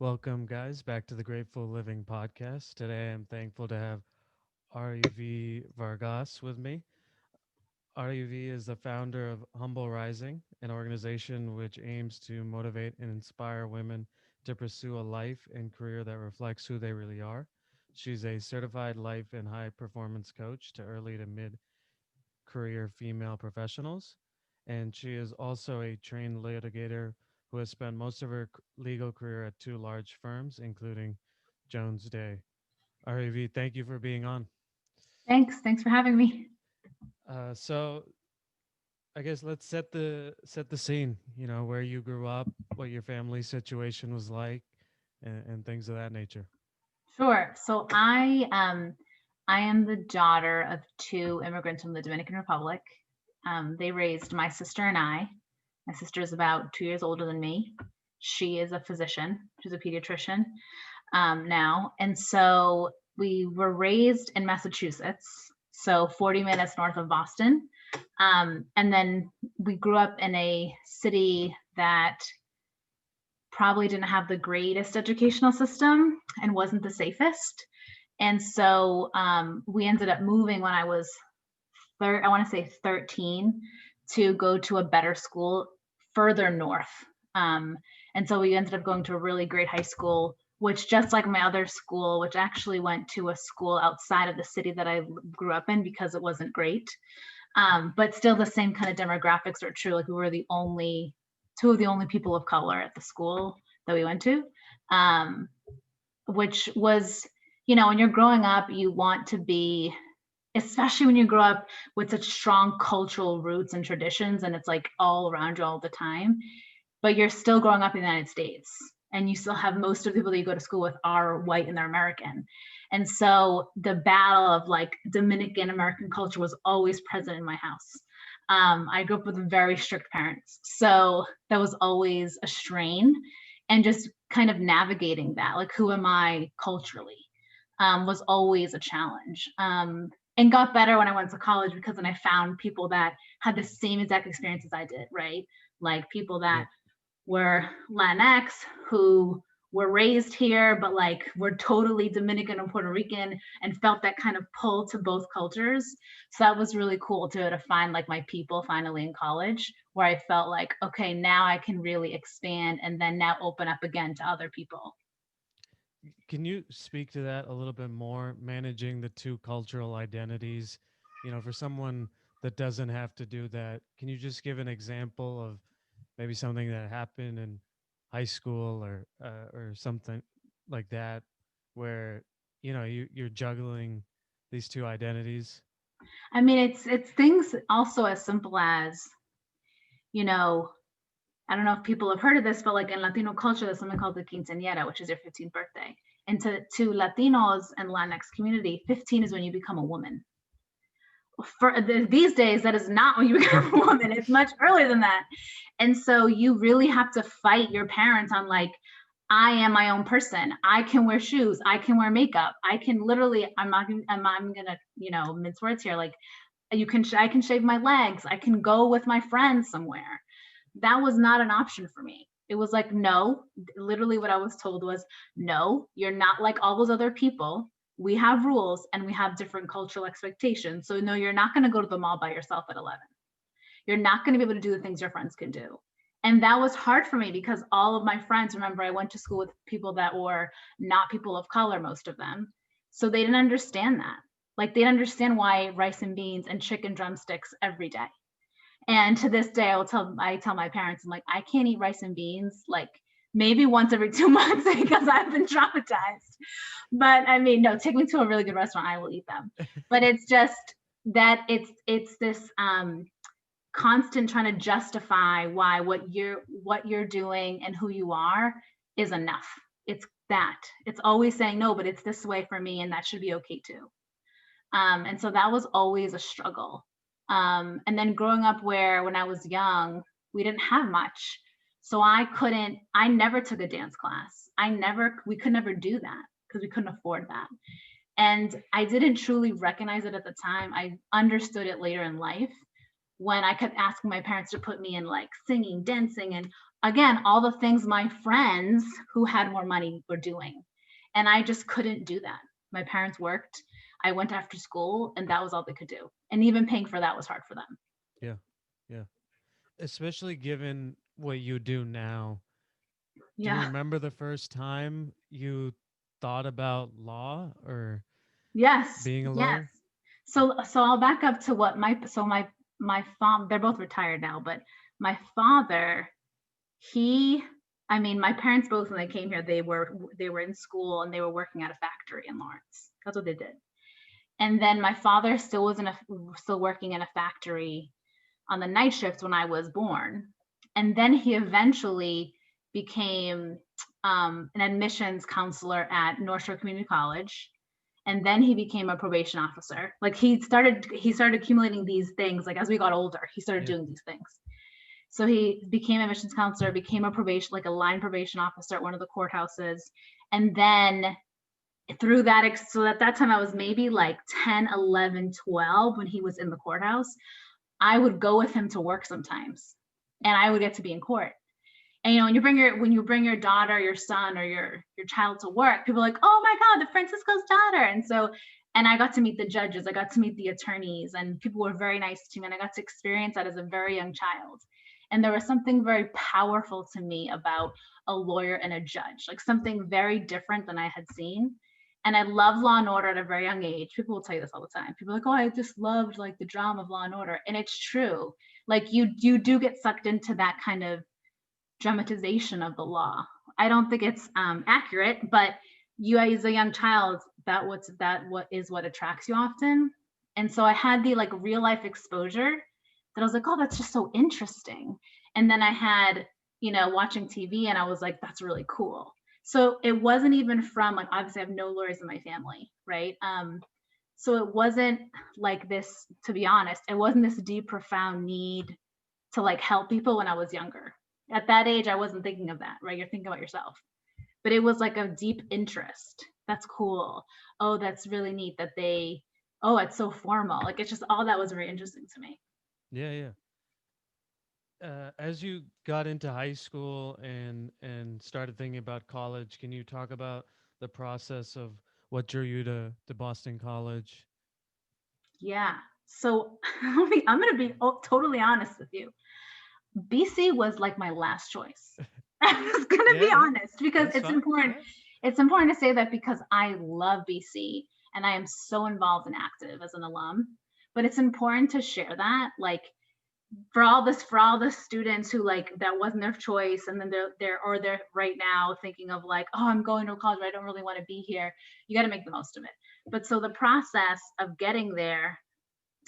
Welcome, guys, back to the Grateful Living podcast. Today, I'm thankful to have Arivee Vargas with me. Arivee is the founder of Humble Rising, an organization which aims to motivate and inspire women to pursue a life and career that reflects who they really are. She's a certified life and high performance coach to early to mid career female professionals. And she is also a trained litigator who has spent most of her legal career at two large firms, including Jones Day. RAV, thank you for being on. Thanks for having me. So I guess let's set the scene. You know where you grew up, what your family situation was like, and things of that nature. Sure. So I am the daughter of two immigrants from the Dominican Republic. They raised my sister and I. My sister is about 2 years older than me. She is a physician. She's a pediatrician now, and so we were raised in Massachusetts, so 40 minutes north of Boston. And then we grew up in a city that probably didn't have the greatest educational system and wasn't the safest. And so we ended up moving when I was, I want to say 13, to go to a better school further north. And so we ended up going to a really great high school, which just like my other school, which actually went to a school outside of the city that I grew up in because it wasn't great. But still the same kind of demographics are true. Like we were the only two of the only people of color at the school that we went to, um, which was, when you're growing up, you want to be, especially when you grow up with such strong cultural roots and traditions, and it's like all around you all the time, but you're still growing up in the United States. And you still have most of the people that you go to school with are white and they're American. And so the battle of like Dominican American culture was always present in my house. I grew up with very strict parents. So that was always a strain. And just kind of navigating that, like, who am I culturally, was always a challenge. And got better when I went to college because then I found people that had the same exact experience as I did, right? Like people that Yep. were Latinx who were raised here, but like were totally Dominican or Puerto Rican and felt that kind of pull to both cultures. So that was really cool to find like my people finally in college, where I felt like, okay, now I can really expand and then now open up again to other people. Can you speak to that a little bit more? Managing the two cultural identities, for someone that doesn't have to do that, can you just give an example of maybe something that happened in high school or something like that, where you're juggling these two identities? I mean, it's things also as simple as, you know, I don't know if people have heard of this, but like in Latino culture, there's something called the quinceañera, which is your 15th birthday. And to Latinos and Latinx community, 15 is when you become a woman. These days, that is not when you become a woman. It's much earlier than that. And so you really have to fight your parents on like, I am my own person. I can wear shoes. I can wear makeup. I can literally. I'm gonna mince words here. Like I can shave my legs. I can go with my friends somewhere. That was not an option for me. It was like, no, literally what I was told was, no, you're not like all those other people. We have rules and we have different cultural expectations. So, no, you're not going to go to the mall by yourself at 11. You're not going to be able to do the things your friends can do. And that was hard for me because all of my friends, remember, I went to school with people that were not people of color, most of them. So they didn't understand that. Like, they didn't understand why rice and beans and chicken drumsticks every day. And to this day, I tell my parents, I'm like, I can't eat rice and beans like maybe once every 2 months because I've been traumatized. But I mean, no, take me to a really good restaurant, I will eat them. But it's just that it's this constant trying to justify why what you're doing and who you are is enough. It's that. It's always saying no, but it's this way for me, and that should be okay too. And so that was always a struggle. And then growing up where when I was young, we didn't have much. So I never took a dance class. We could never do that because we couldn't afford that. And I didn't truly recognize it at the time. I understood it later in life when I kept asking my parents to put me in like singing, dancing, and again, all the things my friends who had more money were doing. And I just couldn't do that. My parents worked. I went after school, and that was all they could do. And even paying for that was hard for them. Yeah. Yeah. Especially given what you do now. Do you Yeah. remember the first time you thought about law or Yes. being a Yes. lawyer? So I'll back up to what my father, they're both retired now, but my father, he I mean, my parents both, when they came here, they were in school and they were working at a factory in Lawrence. That's what they did. And then my father still working in a factory on the night shift when I was born. And then he eventually became an admissions counselor at North Shore Community College. And then he became a probation officer. Like he started accumulating these things. Like as we got older, he started Yeah. doing these things. So he became a admissions counselor, became a probation, like a line probation officer at one of the courthouses. And then through that, so at that time I was maybe like 10, 11, 12 when he was in the courthouse. I would go with him to work sometimes, and I would get to be in court. And when you bring your daughter, your son, or your child to work, people are like, oh my God, the Francisco's daughter. And I got to meet the judges, I got to meet the attorneys, and people were very nice to me, and I got to experience that as a very young child. And there was something very powerful to me about a lawyer and a judge, like something very different than I had seen. And I love Law and Order at a very young age. People will tell you this all the time. People are like, oh, I just loved like the drama of Law and Order. And it's true. Like you do get sucked into that kind of dramatization of the law. I don't think it's accurate, but you as a young child, what attracts you often. And so I had the like real life exposure that I was like, oh, that's just so interesting. And then I had, watching TV, and I was like, that's really cool. So it wasn't even from, like, obviously I have no lawyers in my family, right? So it wasn't like this, to be honest, it wasn't this deep, profound need to like help people when I was younger. At that age, I wasn't thinking of that, right? You're thinking about yourself. But it was like a deep interest. That's cool. Oh, that's really neat that it's so formal. Like it's just all that was very interesting to me. Yeah, yeah. As you got into high school and started thinking about college, can you talk about the process of what drew you to Boston College? Yeah. So I'm going to be totally honest with you. BC was like my last choice. I'm just going to Yeah, be yeah, honest because that's it's fine. important. Yeah, It's important to say that because I love BC and I am so involved and active as an alum. But it's important to share that, like, for all the students who like that wasn't their choice, and then they're right now thinking of like, oh, I'm going to college, but I don't really want to be here. You got to make the most of it. But so the process of getting there,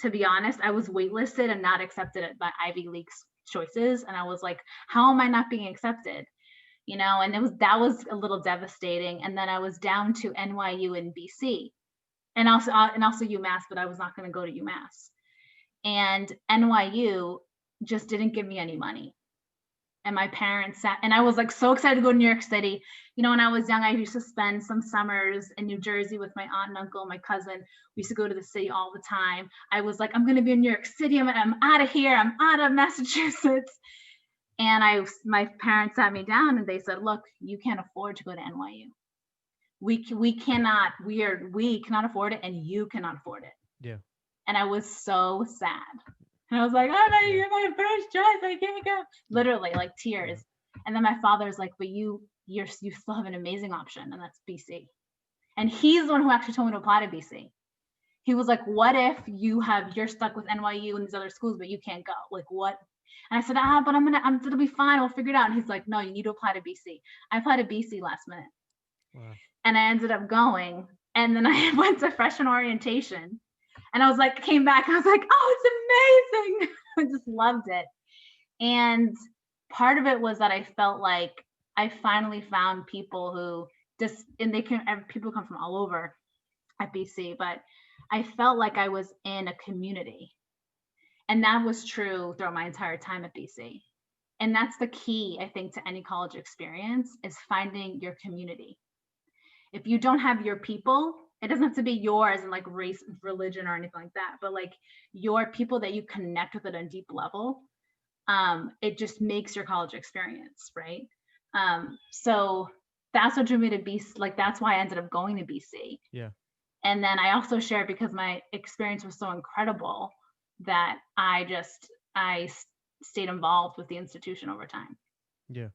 to be honest, I was waitlisted and not accepted by Ivy League choices, and I was like, how am I not being accepted? And that was a little devastating. And then I was down to NYU and BC, and also UMass, but I was not going to go to UMass. And NYU just didn't give me any money. And my parents sat, and I was like so excited to go to New York City. When I was young, I used to spend some summers in New Jersey with my aunt and uncle and my cousin. We used to go to the city all the time. I was like, I'm going to be in New York City. I'm out of here. I'm out of Massachusetts. And my parents sat me down and they said, look, you can't afford to go to NYU. We cannot afford it, and you cannot afford it. yeah, And I was so sad. And I was like, oh no, yeah, you're my first choice. I can't go. Literally, like yeah, tears. And then my father's like, but you still have an amazing option, and that's BC. And he's the one who actually told me to apply to BC. He was like, what if you're stuck with NYU and these other schools, but you can't go? Like what? And I said, but it'll be fine. We'll figure it out. And he's like, no, you need to apply to BC. I applied to BC last minute, wow, and I ended up going. And then I went to freshman orientation, and I was like, came back, I was like, oh, it's amazing. I just loved it. And part of it was that I felt like I finally found people who people come from all over at BC, but I felt like I was in a community. And that was true throughout my entire time at BC. And that's the key, I think, to any college experience, is finding your community. If you don't have your people, it doesn't have to be yours and like race, religion, or anything like that, but like your people that you connect with at a deep level, it just makes your college experience, right? So that's what drew me to BC. Like, that's why I ended up going to BC. Yeah. And then I also shared because my experience was so incredible that I stayed involved with the institution over time. Yeah.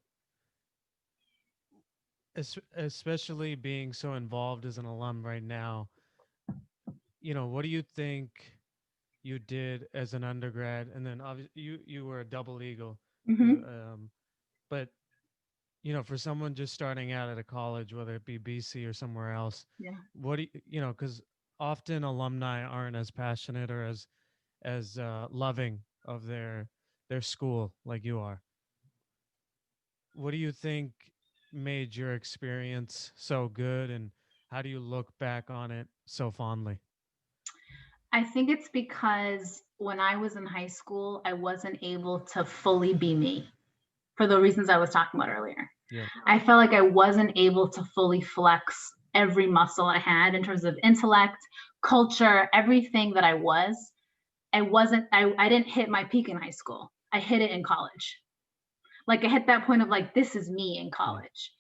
Especially being so involved as an alum right now, what do you think you did as an undergrad? And then obviously you were a double eagle. You Mm-hmm. but for someone just starting out at a college, whether it be BC or somewhere else, Yeah. what do because often alumni aren't as passionate or as loving of their school like you are. What do you think made your experience so good, and how do you look back on it so fondly? I think it's because when I was in high school, I wasn't able to fully be me for the reasons I was talking about earlier. Yeah. I felt like I wasn't able to fully flex every muscle I had in terms of intellect, culture, everything that I was. I didn't hit my peak in high school. I hit it in college. Like, I hit that point of like, this is me in Yeah. college.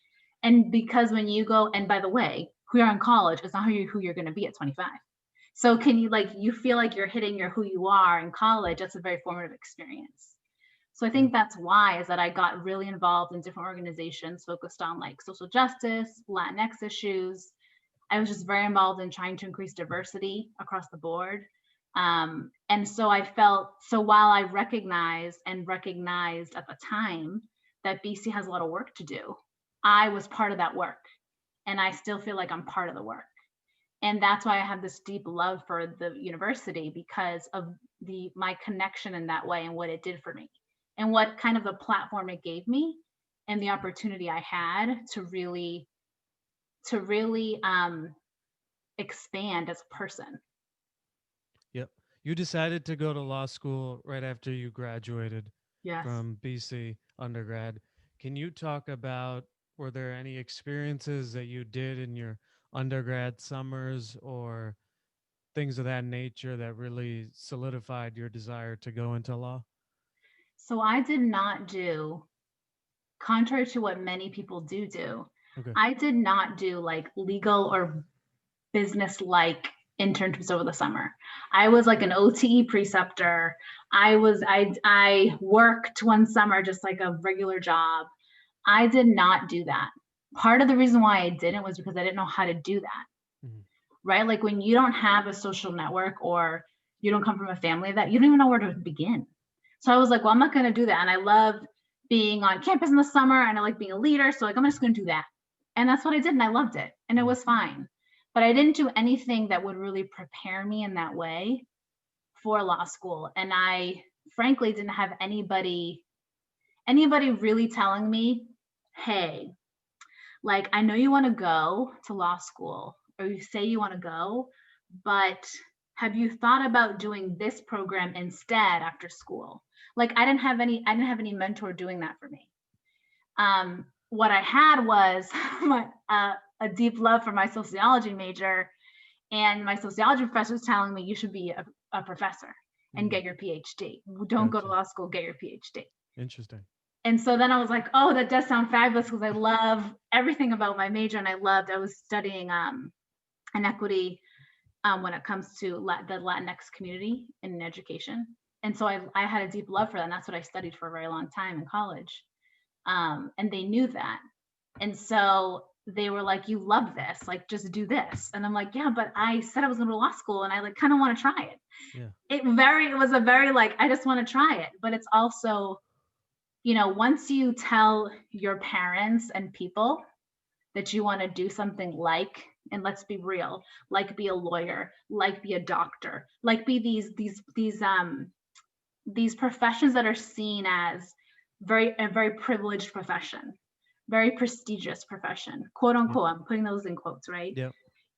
And because when you go, and by the way, who you are in college is not who you're going to be at 25. So can you, like, you feel like you're hitting your who you are in college? That's a very formative experience. So I Yeah. think that's why is that I got really involved in different organizations focused on like social justice, Latinx issues. I was just very involved in trying to increase diversity across the board. And so I felt, so while I recognized at the time that BC has a lot of work to do, I was part of that work. And I still feel like I'm part of the work. And that's why I have this deep love for the university, because of my connection in that way and what it did for me and what kind of a platform it gave me and the opportunity I had to really expand as a person. Yep. You decided to go to law school right after you graduated Yes. from BC undergrad. Can you talk about, were there any experiences that you did in your undergrad summers or things of that nature that really solidified your desire to go into law? So I did not do, contrary to what many people do, Okay. I did not do like legal or business like internships over the summer. I was like an OTE preceptor. I worked one summer just like a regular job. I did not do that. Part of the reason why I didn't was because I didn't know how to do that. Mhm. Right? Like, when you don't have a social network or you don't come from a family that you don't even know where to begin. So I was like, well, I'm not going to do that. And I love being on campus in the summer and I like being a leader. So like, I'm just going to do that. And that's what I did. And I loved it. And it was fine. But I didn't do anything that would really prepare me in that way for law school. And I frankly didn't have anybody really telling me, hey, like, I know you want to go to law school, or you say you want to go, but have you thought about doing this program instead after school? Like, I didn't have any mentor doing that for me. What I had was a deep love for my sociology major, and my sociology professor was telling me you should be a professor and Mm. get your PhD. Don't go to Gotcha. law school, get your PhD. Interesting. And so then I was like, oh, that does sound fabulous, because I love everything about my major. And I was studying inequity when it comes to the Latinx community in education. And so I had a deep love for that. And that's what I studied for a very long time in college. And they knew that. And so they were like, you love this, like, just do this. And I'm like, yeah, but I said I was going to law school and I like kind of want to try it. Yeah. It was a very like, I just want to try it. But it's also, once you tell your parents and people that you want to do something like, and let's be real, like be a lawyer, like be a doctor, like be these professions that are seen as a very privileged profession, very prestigious profession, quote Yep. unquote. I'm putting those in quotes, right? Yep.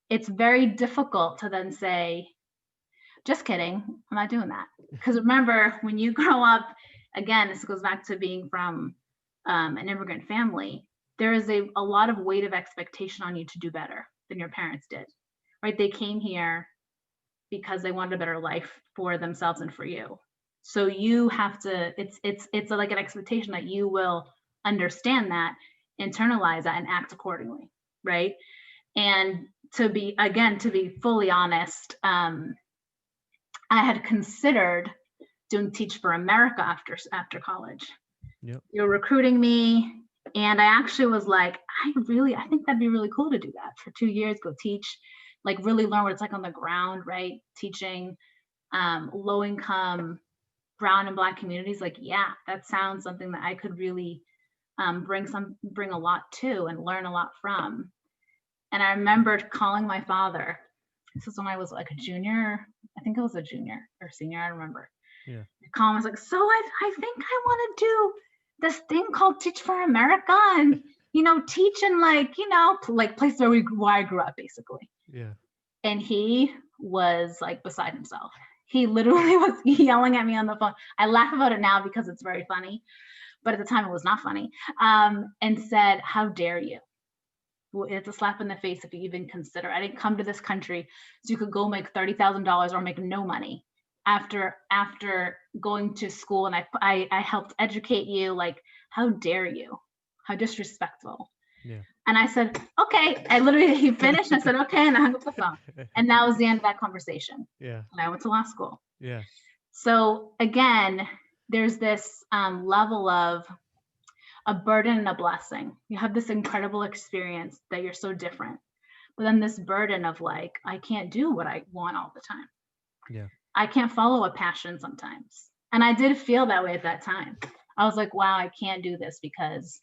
It's very difficult to then say, just kidding, I'm not doing that. Because remember, when you grow up, again, this goes back to being from an immigrant family, there is a lot of weight of expectation on you to do better than your parents did, right? They came here because they wanted a better life for themselves and for you. So you have to, it's like an expectation that you will understand that, internalize that, and act accordingly, right? And to be fully honest, I had considered doing Teach for America after college. Yep. You were recruiting me, and I actually was like, I think that'd be really cool to do that for 2 years, go teach, like really learn what it's like on the ground, right? Teaching low income brown and black communities. Like, yeah, that sounds something that I could really bring a lot to and learn a lot from. And I remembered calling my father. This was when I was like a junior. I think it was a junior or senior. I remember. Yeah. I was like, so I think I want to do this thing called Teach for America, and teach in like places where I grew up, basically. Yeah. And he was like beside himself. He literally was yelling at me on the phone. I laugh about it now because it's very funny, but at the time it was not funny. And said, "How dare you? Well, it's a slap in the face if you even consider. I didn't come to this country so you could go make $30,000 or make no money after going to school, and I helped educate you. Like, how dare you? How disrespectful." Yeah. And I said, okay. He finished, and I said, okay, and I hung up the phone. And that was the end of that conversation. Yeah. And I went to law school. Yeah. So again, there's this level of a burden and a blessing. You have this incredible experience that you're so different, but then this burden of like, I can't do what I want all the time. Yeah. I can't follow a passion sometimes. And I did feel that way at that time. I was like, wow, I can't do this because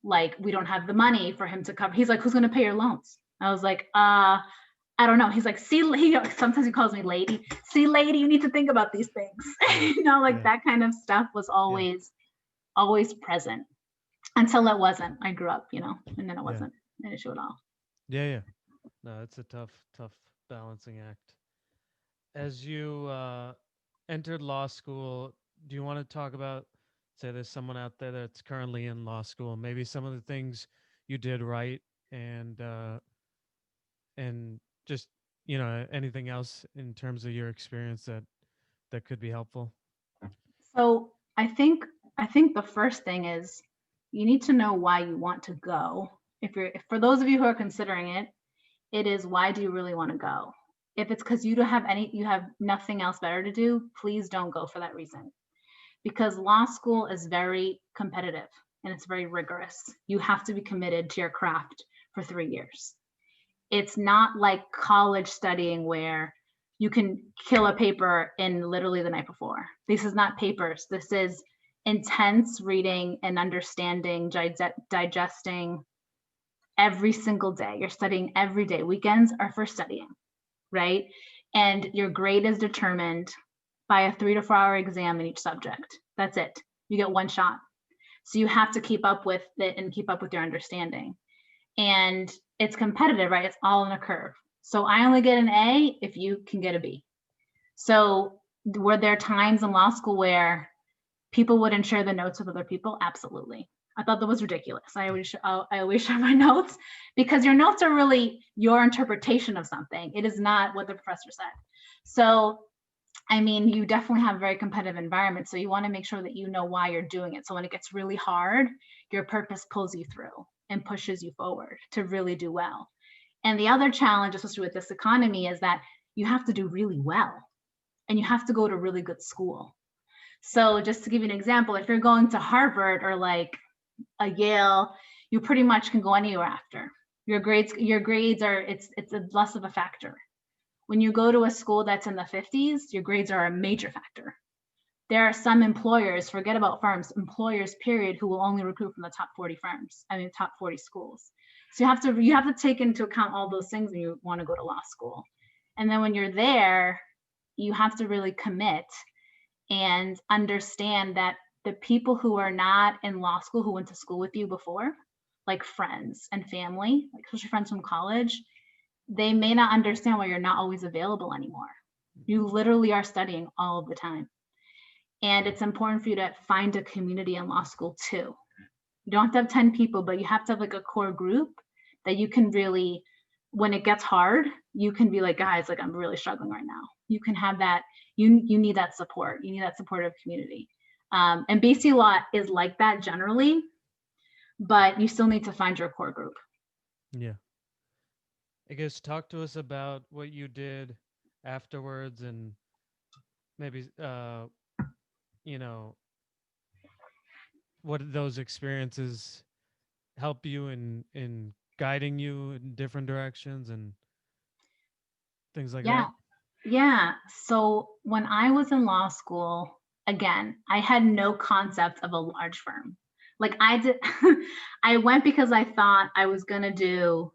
like we don't have the money for him to cover. He's like, who's going to pay your loans? I was like, I don't know. He's like, sometimes he calls me lady. See, lady, you need to think about these things. That kind of stuff was always present until it wasn't. I grew up, and then it wasn't an issue at all. Yeah. Yeah. No, it's a tough balancing act. As you entered law school, do you want to talk about, say there's someone out there that's currently in law school, maybe some of the things you did right, and just anything else in terms of your experience that could be helpful? So I think the first thing is you need to know why you want to go. For those of you who are considering it, it is, why do you really want to go? If it's because you have nothing else better to do, please don't go for that reason. Because law school is very competitive and it's very rigorous. You have to be committed to your craft for 3 years. It's not like college studying where you can kill a paper in literally the night before. This is not papers. This is intense reading and understanding, digesting every single day. You're studying every day. Weekends are for studying, right? And your grade is determined by a 3 to 4 hour exam in each subject. That's it. You get one shot. So you have to keep up with it and keep up with your understanding. And it's competitive, right? It's all in a curve. So I only get an A if you can get a B. So were there times in law school where people wouldn't share the notes with other people? Absolutely. I thought that was ridiculous. I always share my notes, because your notes are really your interpretation of something. It is not what the professor said. So, I mean, you definitely have a very competitive environment. So you want to make sure that you know why you're doing it. So when it gets really hard, your purpose pulls you through and pushes you forward to really do well. And the other challenge, especially with this economy, is that you have to do really well and you have to go to really good school. So just to give you an example, if you're going to Harvard or like a Yale, you pretty much can go anywhere after. Your grades are, it's less of a factor. When you go to a school that's in the 50s, your grades are a major factor. There are some employers, forget about firms, employers, period, who will only recruit from the top 40 firms, top 40 schools. So you have to take into account all those things when you want to go to law school. And then when you're there, you have to really commit and understand that the people who are not in law school, who went to school with you before, like friends and family, like especially friends from college, they may not understand why you're not always available anymore. You literally are studying all of the time. And it's important for you to find a community in law school too. You don't have to have 10 people, but you have to have like a core group that you can really, when it gets hard, you can be like, guys, like I'm really struggling right now. you can have that. You need that support. You need that supportive community. And BC Law is like that generally, but you still need to find your core group. Yeah. I guess talk to us about what you did afterwards and maybe you know, what did those experiences help you in guiding you in different directions and things like Yeah. that? Yeah. So when I was in law school, again, I had no concept of a large firm. Like I did, I went because I thought I was going to do,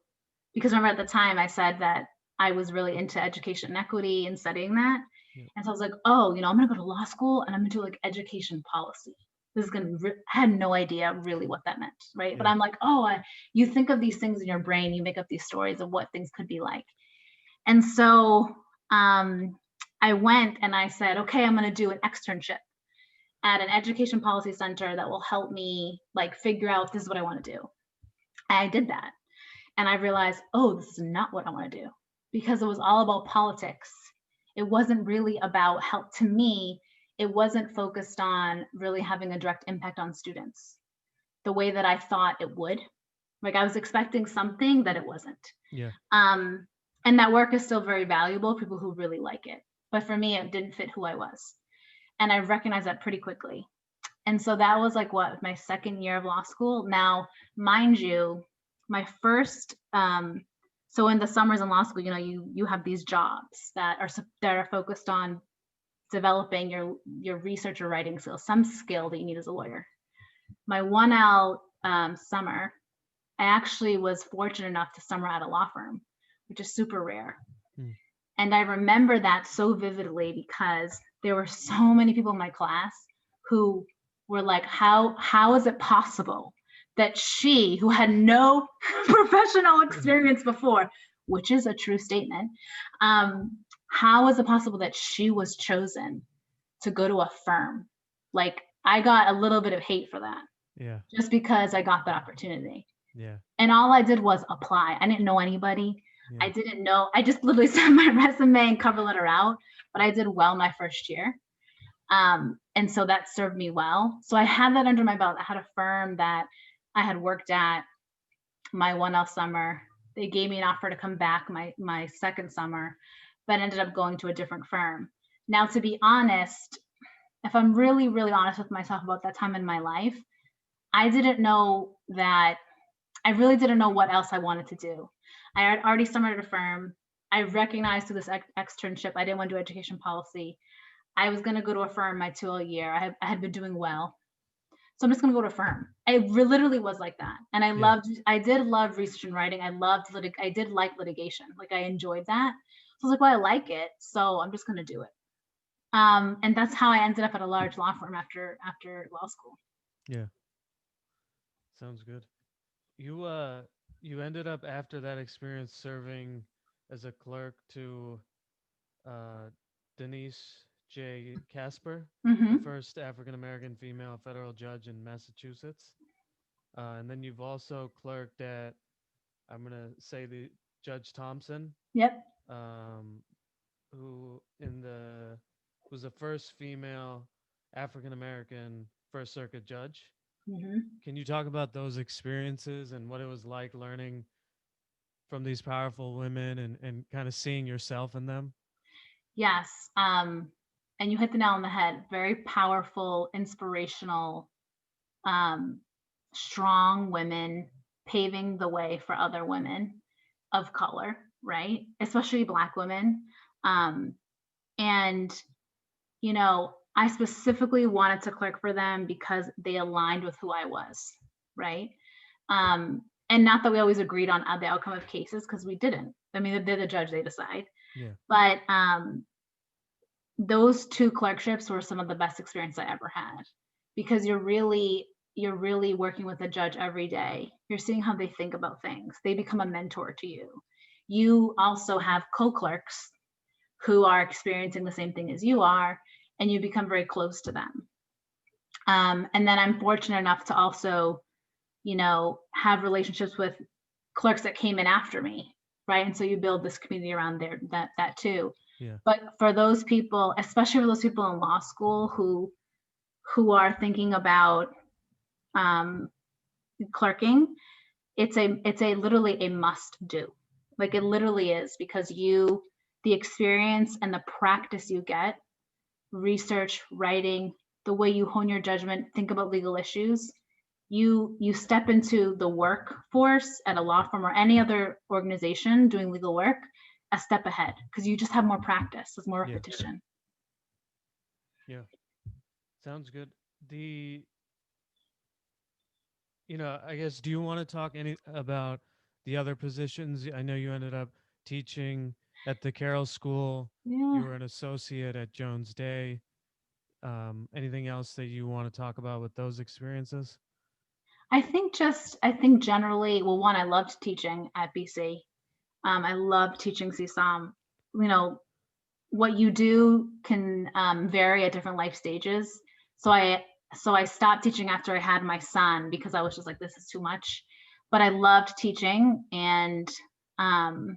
because remember at the time I said that I was really into education and equity and studying that. Yeah. And so I was like, oh, I'm going to go to law school and I'm going to do like education policy. This is going to, I had no idea really what that meant. Right. But Yeah. I'm like, oh, you think of these things in your brain, you make up these stories of what things could be like. And so I went and I said, okay, I'm going to do an externship at an education policy center that will help me like figure out this is what I want to do. And I did that. And I realized, oh, this is not what I want to do, because it was all about politics. It wasn't really about help. To me, it wasn't focused on really having a direct impact on students the way that I thought it would. Like I was expecting something that it wasn't. Yeah. And that work is still very valuable, people who really like it. But for me, it didn't fit who I was. And I recognized that pretty quickly. And so that was like what, my second year of law school. Now, mind you, my first, so in the summers in law school, you have these jobs that are focused on developing your research or writing skills, some skill that you need as a lawyer. My 1L summer, I actually was fortunate enough to summer at a law firm, which is super rare. Mm. And I remember that so vividly because there were so many people in my class who were like, how is it possible that she, who had no professional experience before, which is a true statement, how is it possible that she was chosen to go to a firm? Like I got a little bit of hate for that. Yeah. Just because I got that opportunity. Yeah. And all I did was apply. I didn't know anybody. Yeah. I didn't know. I just literally sent my resume and cover letter out, but I did well my first year. And so that served me well. So I had that under my belt. I had a firm that I had worked at my 1L summer. They gave me an offer to come back my second summer, but ended up going to a different firm. Now, to be honest, if I'm really, really honest with myself about that time in my life, I didn't know that. I really didn't know what else I wanted to do. I had already summered at a firm. I recognized through this externship, I didn't want to do education policy. I was going to go to a firm my 2L year. I had been doing well. So I'm just going to go to a firm. I literally was like that. And I did love research and writing. I did like litigation. Like I enjoyed that. So I was like, well, I like it. So I'm just going to do it. And that's how I ended up at a large law firm after law school. Yeah. Sounds good. You ended up after that experience serving as a clerk to uh, Denise J. Casper, the first African American female federal judge in Massachusetts. And then you've also clerked at, I'm gonna say, the Judge Thompson, Yep. who was the first female African American First Circuit judge. Can you talk about those experiences and what it was like learning from these powerful women and kind of seeing yourself in them? Yes. And you hit the nail on the head. Very powerful, inspirational, strong women paving the way for other women of color, right? Especially Black women. And, I specifically wanted to clerk for them because they aligned with who I was, right? And not that we always agreed on the outcome of cases, because we didn't. I mean, they're the judge, they decide. Yeah. But those two clerkships were some of the best experience I ever had, because you're really working with a judge every day. You're seeing how they think about things. They become a mentor to you. You also have co-clerks who are experiencing the same thing as you are, and you become very close to them. And then I'm fortunate enough to also, have relationships with clerks that came in after me, right? And so you build this community around there, that too. Yeah. But for those people, especially for those people in law school who are thinking about um, clerking, it's a literally a must do. Like it literally is, because the experience and the practice you get, research, writing, the way you hone your judgment, think about legal issues, you step into the workforce at a law firm or any other organization doing legal work a step ahead, because you just have more practice, there's more Yeah. repetition. Yeah. Sounds good. The I guess, do you want to talk any about the other positions? I know you ended up teaching at the Carroll School. Yeah. You were an associate at Jones Day. Anything else that you want to talk about with those experiences? I think generally, well, one, I loved teaching at BC. I loved teaching CSOM. You know, what you do can vary at different life stages. So I stopped teaching after I had my son, because I was just like, this is too much. But I loved teaching, and um,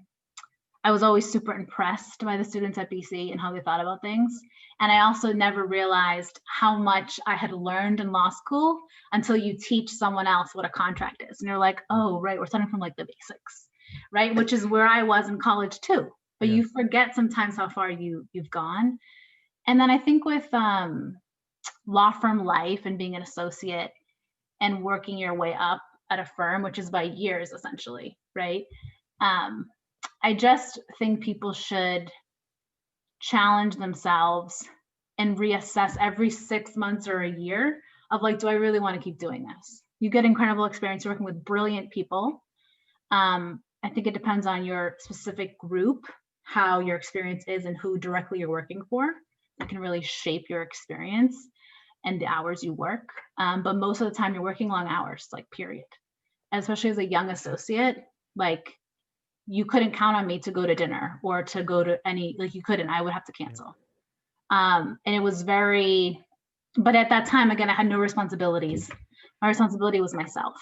I was always super impressed by the students at BC and how they thought about things. And I also never realized how much I had learned in law school until you teach someone else what a contract is. And you're like, Mm. oh, right, we're starting from like the basics, right? Which is where I was in college too. But Yeah. you forget sometimes how far you've gone. And then I think with law firm life and being an associate and working your way up at a firm, which is by years essentially, right? Um, I just think people should challenge themselves and reassess every 6 months or a year of like, do I really want to keep doing this? You get incredible experience working with brilliant people. I think it depends on your specific group, how your experience is, and who directly you're working for. That can really shape your experience and the hours you work. But most of the time, you're working long hours, like, period. And especially as a young associate, like, you couldn't count on me to go to dinner or to go to any, like, you couldn't, I would have to Yeah. cancel. And it was very, but at that time, again, I had no responsibilities. My responsibility was myself.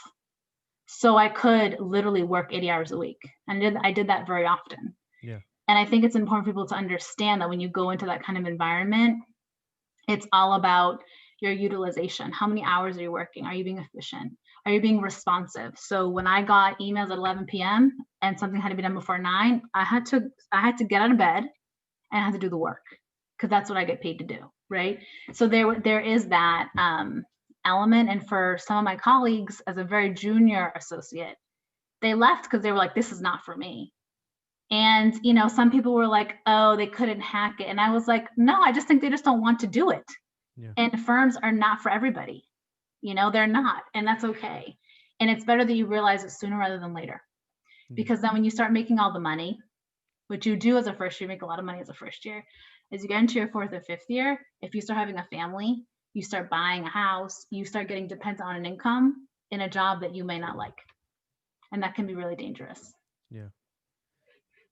So I could literally work 80 hours a week. And I did that very often. Yeah. And I think it's important for people to understand that when you go into that kind of environment, it's all about your utilization. How many hours are you working? Are you being efficient? Are you being responsive? So when I got emails at 11 p.m. and something had to be done before 9, I had to get out of bed and I had to do the work, because that's what I get paid to do, right? So there is that element. And for some of my colleagues, as a very junior associate, they left because they were like, this is not for me. And some people were like, oh, they couldn't hack it. And I was like, no, I just think they just don't want to do it. Yeah. And firms are not for everybody. They're not, and that's okay. And it's better that you realize it sooner rather than later, Yeah. because then when you start making all the money, which you do as a first year, make a lot of money as a first year, as you get into your fourth or fifth year, if you start having a family, you start buying a house, you start getting dependent on an income in a job that you may not like. And that can be really dangerous. Yeah.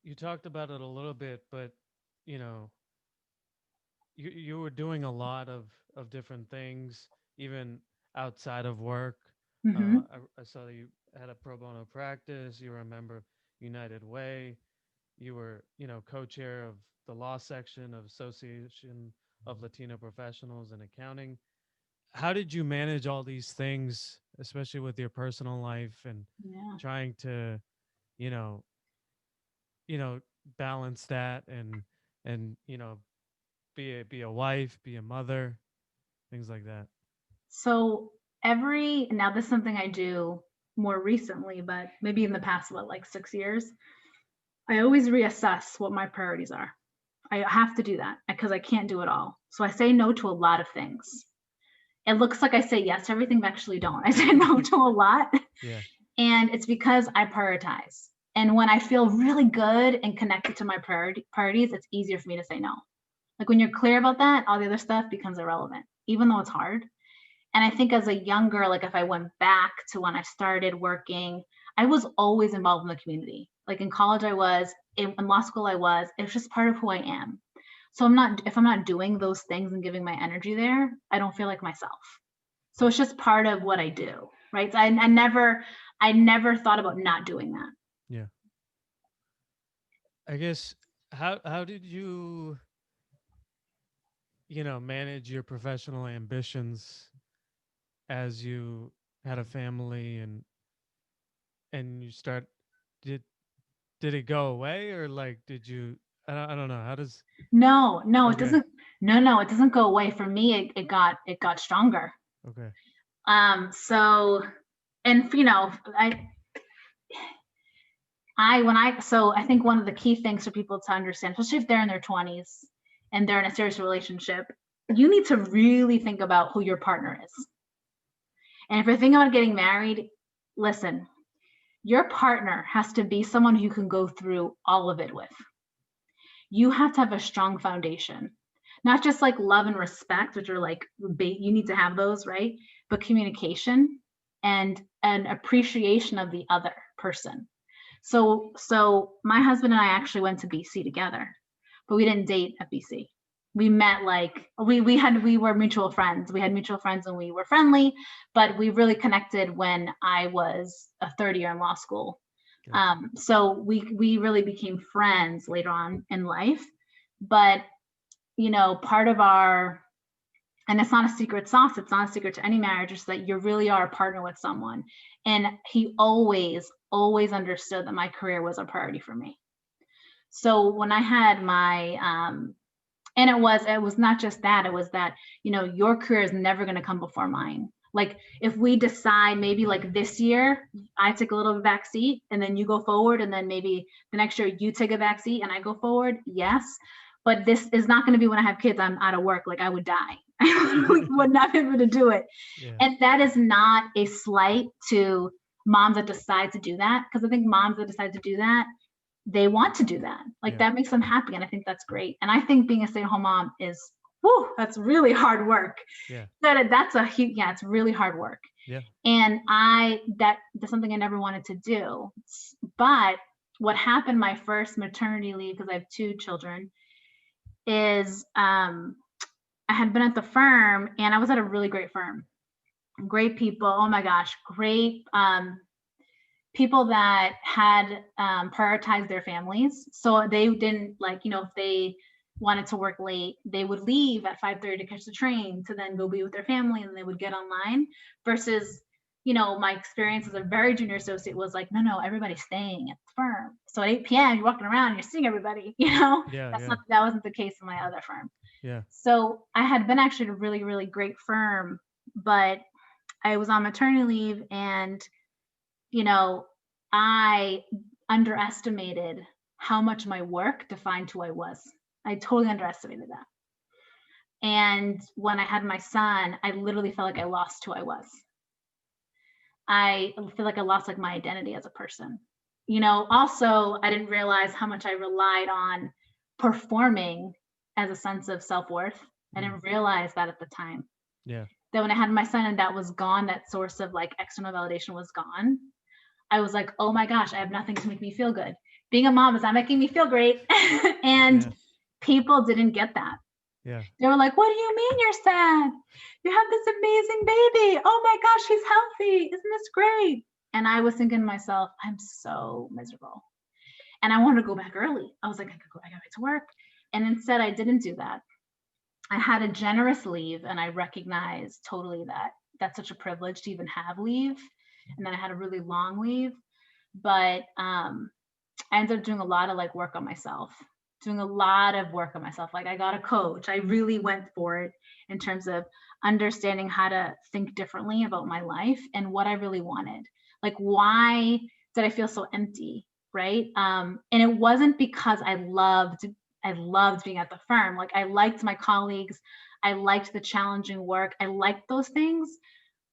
You talked about it a little bit, but you know, you were doing a lot of different things, even outside of work. Mm-hmm. I saw that you had a pro bono practice. You were a member of United Way. You were, co-chair of the law section of Association of Latino Professionals in Accounting. How did you manage all these things, especially with your personal life and Yeah. trying to, you know, you know, balance that and be a wife, be a mother, things like that. So now this is something I do more recently, but maybe in the past, like 6 years, I always reassess what my priorities are. I have to do that because I can't do it all. So I say no to a lot of things. It looks like I say yes to everything, but actually don't. I say no to a lot. Yeah. And it's because I prioritize. And when I feel really good and connected to my priorities, it's easier for me to say no. Like when you're clear about that, all the other stuff becomes irrelevant, even though it's hard. And I think as a young girl, like if I went back to when I started working, I was always involved in the community. Like in college, I was, in law school, I was. It was just part of who I am. So if I'm not doing those things and giving my energy there, I don't feel like myself. So it's just part of what I do, right? So I never thought about not doing that. Yeah. I guess how did you, manage your professional ambitions as you had a family and you start did did it go away, or like did you I don't know how does No, no, it okay doesn't. No, no, it doesn't go away. For me, it got stronger. okay So, and I think one of the key things for people to understand, especially if they're in their 20s and they're in a serious relationship, you need to really think about who your partner is. And if you're thinking about getting married, listen, your partner has to be someone who you can go through all of it with. You have to have a strong foundation, not just like love and respect, which are like, you need to have those, right? But communication and an appreciation of the other person. So my husband and I actually went to BC together, but we didn't date at BC. We met like we were mutual friends. We had mutual friends and we were friendly, but we really connected when I was a third year in law school. gotcha So we really became friends later on in life. But part of our, and it's not a secret sauce, it's not a secret to any marriage, it's that you really are a partner with someone. And he always understood that my career was a priority for me. So when I had my and it was not just that, it was that your career is never going to come before mine. Like if we decide maybe like this year I take a little back seat and then you go forward, and then maybe the next year you take a back seat and I go forward, yes. But this is not going to be when I have kids, I'm out of work, like I would die. I would not be able to do it. yeah And that is not a slight to moms that decide to do that, because I think moms that decide to do that, they want to do that. Like yeah that makes them happy. And I think that's great. And I think being a stay-at-home mom is, whew, that's really hard work. yeah That's a huge, yeah, it's really hard work. yeah And that's something I never wanted to do. But what happened my first maternity leave, because I have two children, is I had been at the firm and I was at a really great firm. Great people. Oh my gosh, great people that had prioritized their families. So they didn't like, if they wanted to work late, they would leave at 5:30 to catch the train to then go be with their family, and they would get online. Versus, my experience as a very junior associate was like, no, everybody's staying at the firm. So at 8 p.m. you're walking around, you're seeing everybody, yeah that's yeah not, that wasn't the case in my other firm. yeah So I had been actually at a really, really great firm, but I was on maternity leave, and you know, I underestimated how much my work defined who I was. I totally underestimated that. And when I had my son, I literally felt like I lost who I was. I feel like I lost like my identity as a person. Also, I didn't realize how much I relied on performing as a sense of self-worth. I mm. didn't realize that at the time. yeah That when I had my son and that was gone, that source of like external validation was gone, I was like, oh my gosh, I have nothing to make me feel good. Being a mom is not making me feel great. And yeah people didn't get that. yeah They were like, what do you mean you're sad? You have this amazing baby. Oh my gosh, he's healthy. Isn't this great? And I was thinking to myself, I'm so miserable. And I wanted to go back early. I was like, I got back to work. And instead, I didn't do that. I had a generous leave, and I recognized totally that that's such a privilege to even have leave. And then I had a really long leave, but I ended up doing a lot of like work on myself, doing a lot of work on myself. Like I got a coach. I really went for it in terms of understanding how to think differently about my life and what I really wanted. Like, why did I feel so empty? Right. And it wasn't because I loved being at the firm. Like I liked my colleagues. I liked the challenging work. I liked those things,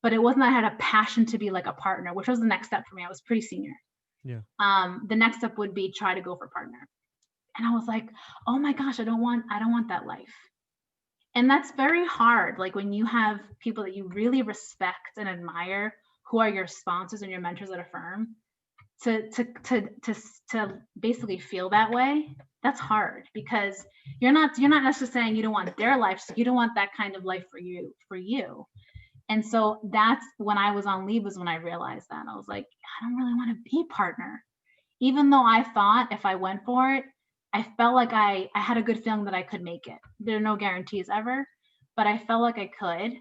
but it wasn't that I had a passion to be like a partner, which was the next step for me. I was pretty senior. yeah The next step would be try to go for partner. And I was like, oh my gosh, I don't want that life. And that's very hard. Like when you have people that you really respect and admire, who are your sponsors and your mentors at a firm, to basically feel that way, that's hard, because you're not necessarily saying you don't want their life, so you don't want that kind of life for you. And so that's when I was on leave, was when I realized that. I was like, I don't really want to be partner. Even though I thought if I went for it, I felt like I had a good feeling that I could make it. There are no guarantees ever, but I felt like I could.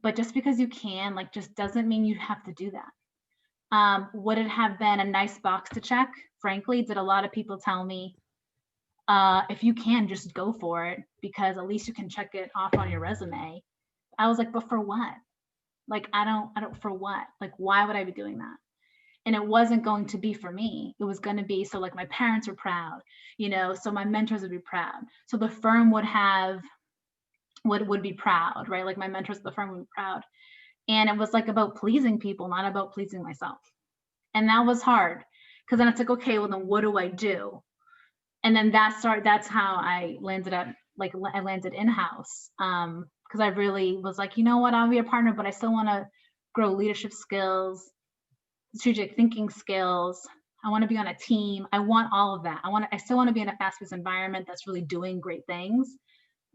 But just because you can, like, just doesn't mean you have to do that. Would it have been a nice box to check? Frankly, did a lot of people tell me, if you can, just go for it because at least you can check it off on your resume. I was like, but for what? Like, I don't, for what? Like, why would I be doing that? And it wasn't going to be for me. It was going to be so like my parents are proud, so my mentors would be proud. So the firm would be proud, right? Like my mentors at the firm would be proud. And it was like about pleasing people, not about pleasing myself. And that was hard because then it's like, okay, well then what do I do? And then that's how I landed in-house. Because I really was like, you know what, I'll be a partner, but I still want to grow leadership skills, strategic thinking skills. I want to be on a team. I want all of that. I still want to be in a fast-paced environment that's really doing great things.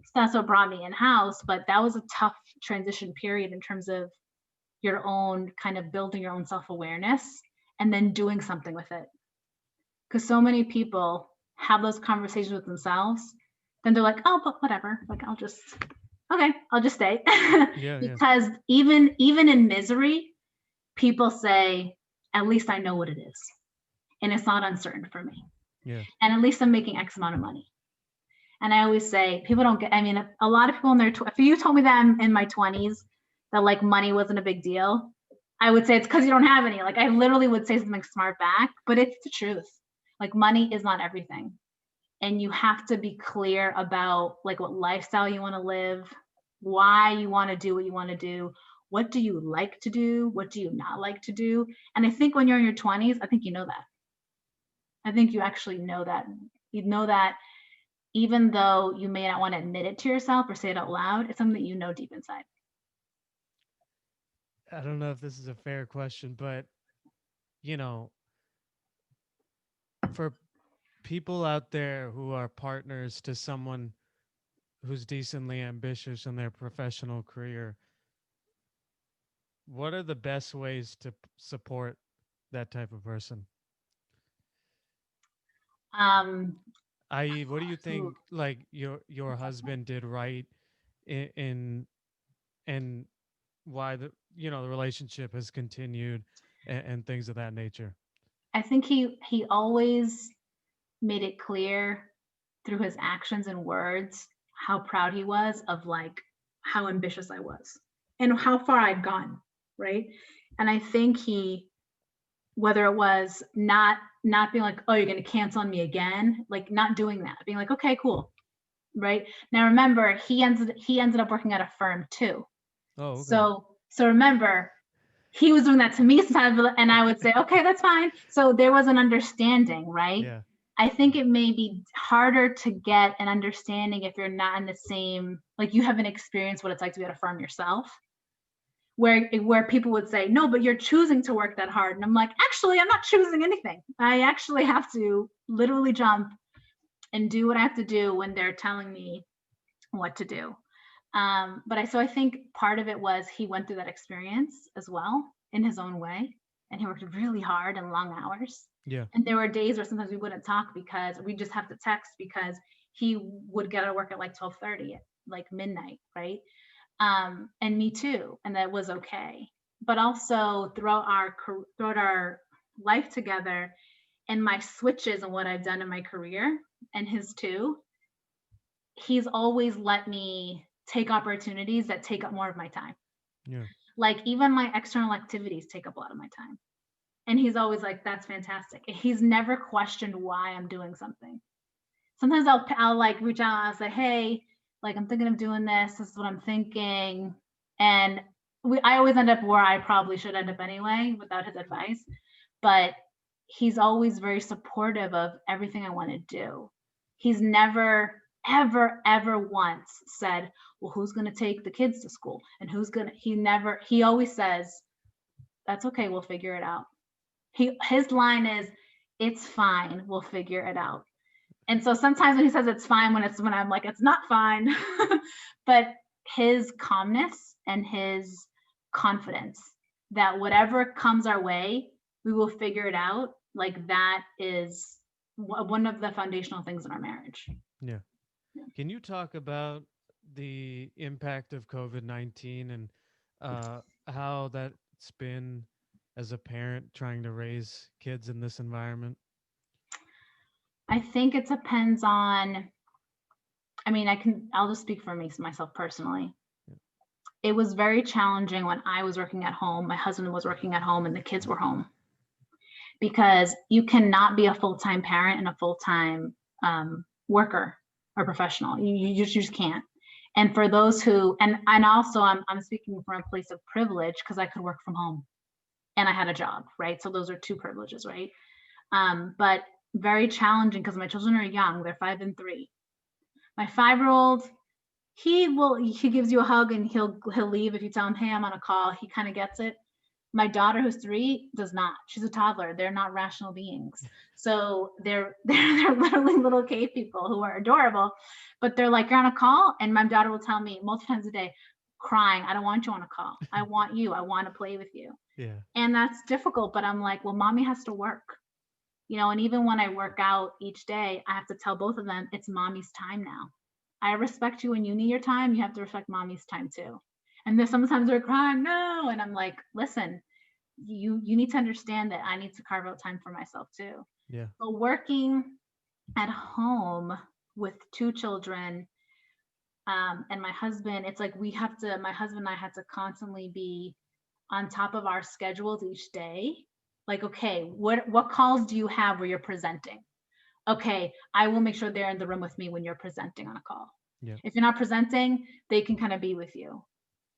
So that's what brought me in-house, but that was a tough transition period in terms of your own kind of building your own self-awareness and then doing something with it. Because so many people have those conversations with themselves, then they're like, oh, but whatever, like I'll just stay. Because even in misery, people say, at least I know what it is. And it's not uncertain for me. Yeah. And at least I'm making X amount of money. And I always say, people don't get, I mean, a lot of people in their, if you told me that in my 20s, that like money wasn't a big deal, I would say it's because you don't have any. Like I literally would say something smart back, but it's the truth. Like money is not everything. And you have to be clear about like what lifestyle you want to live, why you want to do what you want to do. What do you like to do? What do you not like to do? And I think when you're in your 20s, I think you know that. I think you actually know that. You know that even though you may not want to admit it to yourself or say it out loud, it's something that you know deep inside. I don't know if this is a fair question, but you know, for people out there who are partners to someone who's decently ambitious in their professional career, what are the best ways to support that type of person? Um, I.e., what do you ooh, think like your husband did right in and why the relationship has continued and things of that nature? I think he always made it clear through his actions and words how proud he was of like how ambitious I was and how far I'd gone, right? And I think whether it was not being like, oh, you're going to cancel on me again, like not doing that, being like, okay, cool, right? Now remember, he ended up working at a firm too. Oh, okay. So remember, he was doing that to me sometimes, and I would say, okay, that's fine. So there was an understanding, right? Yeah. I think it may be harder to get an understanding if you're not in the same, like you haven't experienced what it's like to be at a firm yourself, where people would say, no, but you're choosing to work that hard. And I'm like, actually, I'm not choosing anything. I actually have to literally jump and do what I have to do when they're telling me what to do. So I think part of it was he went through that experience as well in his own way, and he worked really hard and long hours. Yeah. And there were days where sometimes we wouldn't talk because we just have to text because he would get out of work at like 12:30, like midnight, right? And me too, and that was okay. But also throughout our life together, and my switches and what I've done in my career, and his too, he's always let me take opportunities that take up more of my time. Yeah. Like even my external activities take up a lot of my time. And he's always like, that's fantastic. He's never questioned why I'm doing something. Sometimes I'll like reach out and I'll say, hey, like I'm thinking of doing this. This is what I'm thinking. And I always end up where I probably should end up anyway without his advice. But he's always very supportive of everything I want to do. He's never, ever once said, well, who's going to take the kids to school? And he always says, that's okay. We'll figure it out. His line is, it's fine. We'll figure it out. And so sometimes when he says it's fine, when I'm like, it's not fine, but his calmness and his confidence that whatever comes our way, we will figure it out. Like that is one of the foundational things in our marriage. Yeah. Can you talk about the impact of COVID-19 and uh, how that's been as a parent trying to raise kids in this environment? I think it depends on, I mean, I'll just speak for me, myself personally. Yeah. It was very challenging when I was working at home, my husband was working at home, and the kids were home, because you cannot be a full-time parent and a full-time worker or professional. You just can't. And for those who, and also I'm speaking from a place of privilege because I could work from home and I had a job, right? So those are two privileges, right? But very challenging because my children are young. They're 5 and 3. My 5-year-old, he gives you a hug and he'll leave if you tell him, hey, I'm on a call. He kind of gets it. My daughter, who's 3, does not. She's a toddler. They're not rational beings. So they're literally little cave people who are adorable, but they're like, you're on a call, and my daughter will tell me multiple times a day, crying, I don't want you on a call. I want you. I want to play with you. Yeah. And that's difficult, but I'm like, well, mommy has to work, and even when I work out each day, I have to tell both of them it's mommy's time now. I respect you when you need your time. You have to respect mommy's time too. And then sometimes they're crying, no. And I'm like, listen, you need to understand that I need to carve out time for myself too. Yeah. But working at home with 2 children, and my husband, it's like my husband and I had to constantly be on top of our schedules each day. Like, okay, what calls do you have where you're presenting? Okay, I will make sure they're in the room with me when you're presenting on a call. Yeah. If you're not presenting, they can kind of be with you,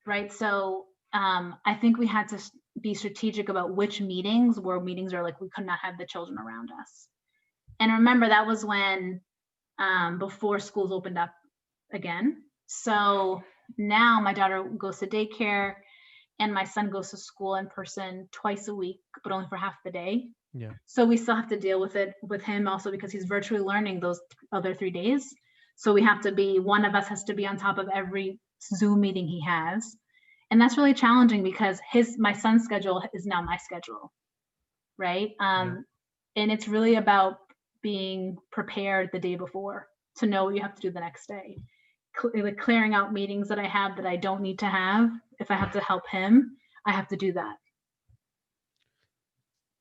right? So I think we had to be strategic about which meetings are like we could not have the children around us. And remember, that was when before schools opened up again. So now my daughter goes to daycare and my son goes to school in person twice a week, but only for half the day. Yeah. So we still have to deal with it with him also because he's virtually learning those other 3 days. So we have to be, one of us has to be on top of every Zoom meeting he has. And that's really challenging because my son's schedule is now my schedule, right? Yeah. And it's really about being prepared the day before to know what you have to do the next day. Like clearing out meetings that I have that I don't need to have. If I have to help him, I have to do that.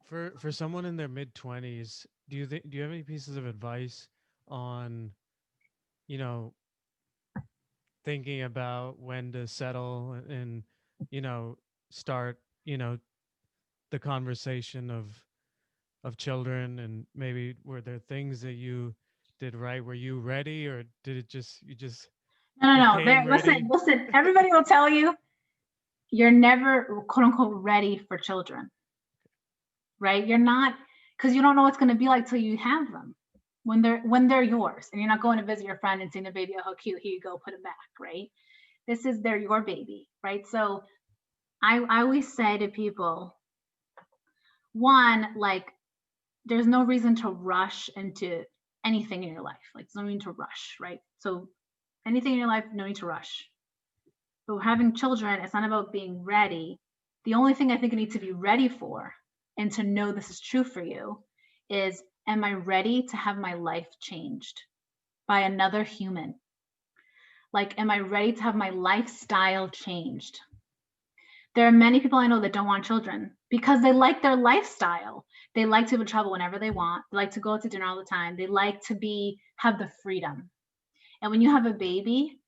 For someone in their mid-20s, do you have any pieces of advice on, you know, thinking about when to settle and, you know, start, the conversation of children, and maybe were there things that you did right? Were you ready, or did it just you just No. became ready? Listen. Everybody will tell you you're never quote unquote ready for children, right? You're not, because you don't know what's going to be like till you have them when they're yours, and you're not going to visit your friend and seeing the baby. Oh, how cute! Here you go, put it back, right? They're your baby, right? So I always say to people, one, like, there's no reason to rush into anything in your life. Like, there's no need to rush, right? So anything in your life, no need to rush. But having children, it's not about being ready. The only thing I think you need to be ready for, and to know this is true for you, is, am I ready to have my life changed by another human? Like, am I ready to have my lifestyle changed? There are many people I know that don't want children because they like their lifestyle. They like to travel whenever they want. They like to go out to dinner all the time. They like to have the freedom. And when you have a baby,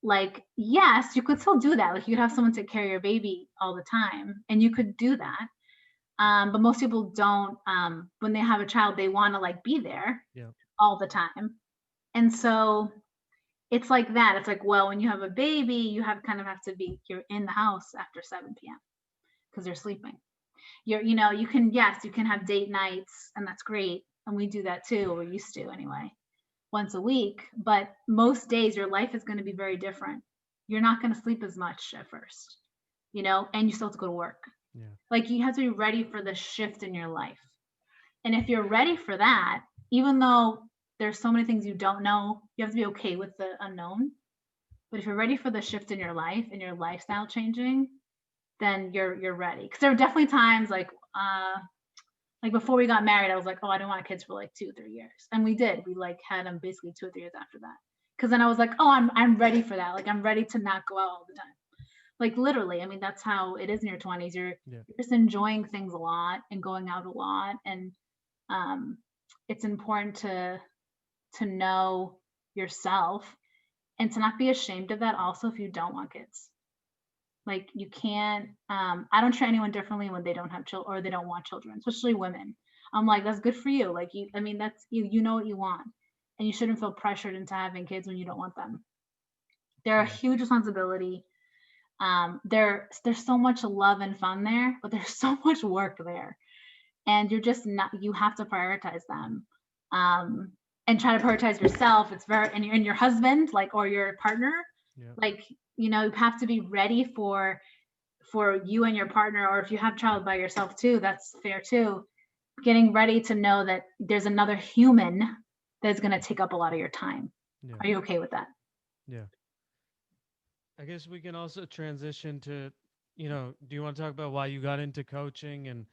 like, yes, you could still do that. Like, you could have someone take care of your baby all the time, and you could do that. But most people don't. When they have a child, they want to like be there Yeah. all the time. And so it's like that. It's like, well, when you have a baby, you have to be, you're in the house after 7 p.m. because they're sleeping. You can, yes, you can have date nights, and that's great. And we do that too. We used to anyway, once a week. But most days your life is going to be very different. You're not going to sleep as much at first, and you still have to go to work. Yeah. Like, you have to be ready for the shift in your life. And if you're ready for that, even though there's so many things you don't know, you have to be okay with the unknown. But if you're ready for the shift in your life and your lifestyle changing, then you're ready. Because there are definitely times like Like before we got married, I was like, oh, I don't want kids for like 2 or 3 years. And we did. We like had them basically 2 or 3 years after that. Cause then I was like, oh, I'm ready for that. Like I'm ready to not go out all the time. Like literally, I mean, that's how it is in your 20s. Yeah. You're just enjoying things a lot and going out a lot. And um, it's important to know yourself and to not be ashamed of that also if you don't want kids. Like you can't I don't treat anyone differently when they don't have children or they don't want children, especially women. I'm like, that's good for you. Like you, I mean, that's you know what you want. And you shouldn't feel pressured into having kids when you don't want them. They're a Yeah. huge responsibility. There's so much love and fun there, but there's so much work there. And you're just not, you have to prioritize them. Um and try to prioritize yourself. It's very, and your husband, like, or your partner, Yeah. like, you know, you have to be ready for you and your partner, or if you have child by yourself too, that's fair too. Getting ready to know that there's another human that's going to take up a lot of your time. Yeah. Are you okay with that? Yeah. I guess we can also transition to, do you want to talk about why you got into coaching and,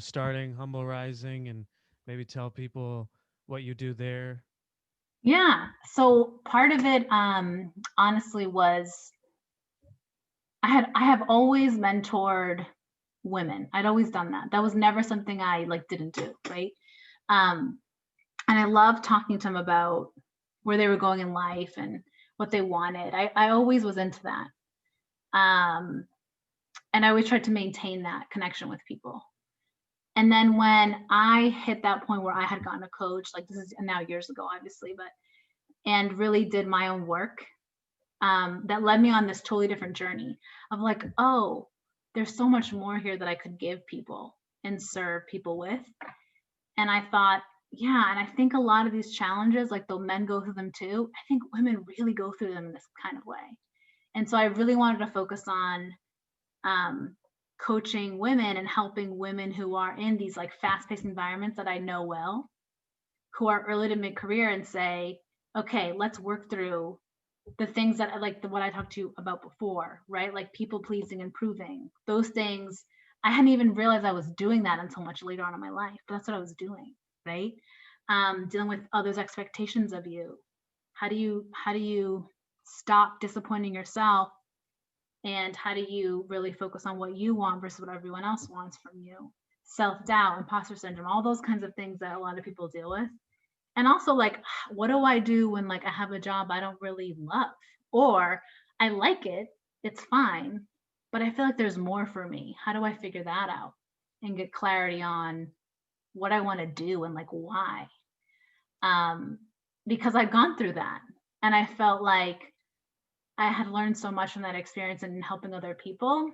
starting Humble Rising and maybe tell people what you do there? Yeah. So part of it, honestly, was I have always mentored women. I'd always done that. That was never something I like didn't do, right? Um, and I love talking to them about where they were going in life and what they wanted. I always was into that. Um, and I always tried to maintain that connection with people. And then when I hit that point where I had gotten a coach, like this is now years ago, obviously, but and really did my own work, that led me on this totally different journey of like, oh, there's so much more here that I could give people and serve people with. And I thought, yeah, and I think a lot of these challenges, like the men go through them too, I think women really go through them in this kind of way. And so I really wanted to focus on um, coaching women and helping women who are in these like fast-paced environments that I know well, who are early to mid-career, and say, okay, let's work through the things that I like, what I talked to you about before, right? Like people pleasing and proving those things. I hadn't even realized I was doing that until much later on in my life, but that's what I was doing, right? Dealing with others' expectations of you. How do you stop disappointing yourself, and how do you really focus on what you want versus what everyone else wants from you? Self-doubt, imposter syndrome, all those kinds of things that a lot of people deal with. And also, like, what do I do when like I have a job I don't really love, or I like it, it's fine, but I feel like there's more for me? How do I figure that out and get clarity on what I want to do and like why? um because I've gone through that, and I felt like I had learned so much from that experience and helping other people.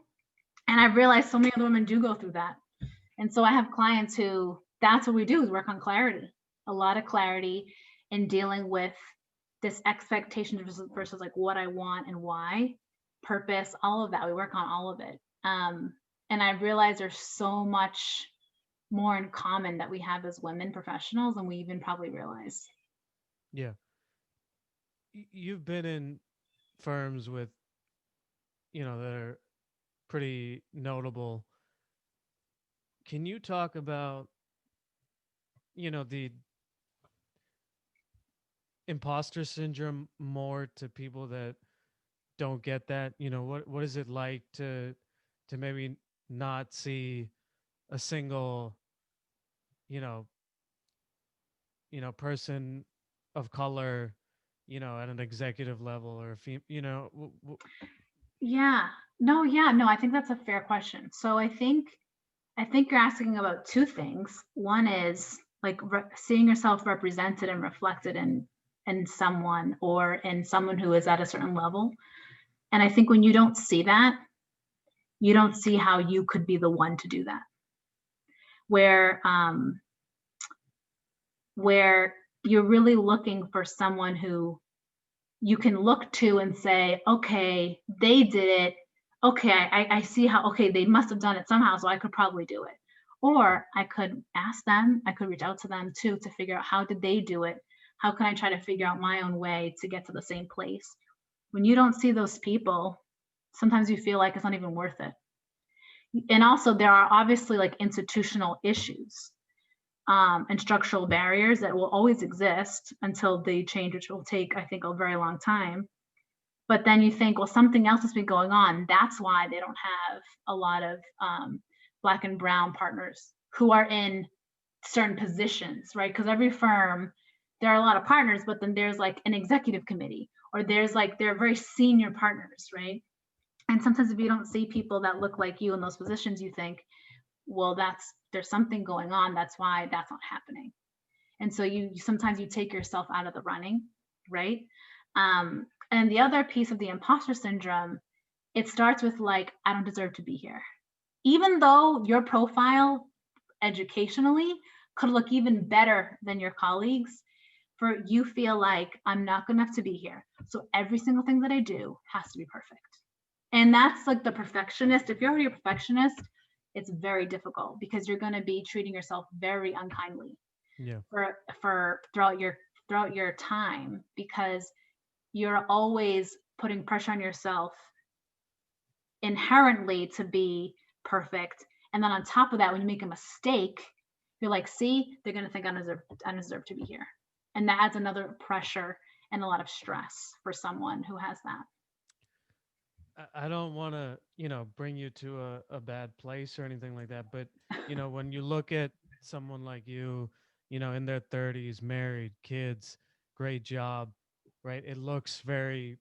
And I realized so many other women do go through that. And so I have clients who, that's what we do, is work on clarity, a lot of clarity in dealing with this expectation versus like what I want and why, purpose, all of that. We work on all of it. And I realize there's so much more in common that we have as women professionals than we even probably realize. Yeah. You've been in firms with, that are pretty notable. Can you talk about, the imposter syndrome more to people that don't get that? What is it like to maybe not see a single, you know, person of color, at an executive level or Yeah. No, yeah, no, I think that's a fair question. So I think you're asking about two things. One is like seeing yourself represented and reflected in someone, or in someone who is at a certain level. And I think when you don't see that, you don't see how you could be the one to do that. Where you're really looking for someone who you can look to and say, okay, they did it. Okay, I see how, okay, they must have done it somehow, so I could probably do it. Or I could ask them, I could reach out to them too to figure out how did they do it? How can I try to figure out my own way to get to the same place? When you don't see those people, sometimes you feel like it's not even worth it. And also, there are obviously like institutional issues and structural barriers that will always exist until they change, which will take, I think, a very long time. But then you think, well, something else has been going on. That's why they don't have a lot of Black and brown partners who are in certain positions, right? Because every firm, there are a lot of partners, but then there's like an executive committee, or there's like, they're very senior partners, right? And sometimes if you don't see people that look like you in those positions, you think, well, there's something going on. That's why that's not happening. And so you sometimes you take yourself out of the running, right? And the other piece of the imposter syndrome, it starts with like, I don't deserve to be here. Even though your profile educationally could look even better than your colleagues, for you feel like I'm not good enough to be here. So every single thing that I do has to be perfect. And that's like the perfectionist. If you're already a perfectionist, it's very difficult because you're going to be treating yourself very unkindly Yeah. for throughout your time, because you're always putting pressure on yourself inherently to be perfect. And then on top of that, when you make a mistake, you're like, see, they're going to think I deserve to be here. And that adds another pressure and a lot of stress for someone who has that. I don't want to, bring you to a bad place or anything like that. But, when you look at someone like you, in their 30s, married, kids, great job, right? It looks very,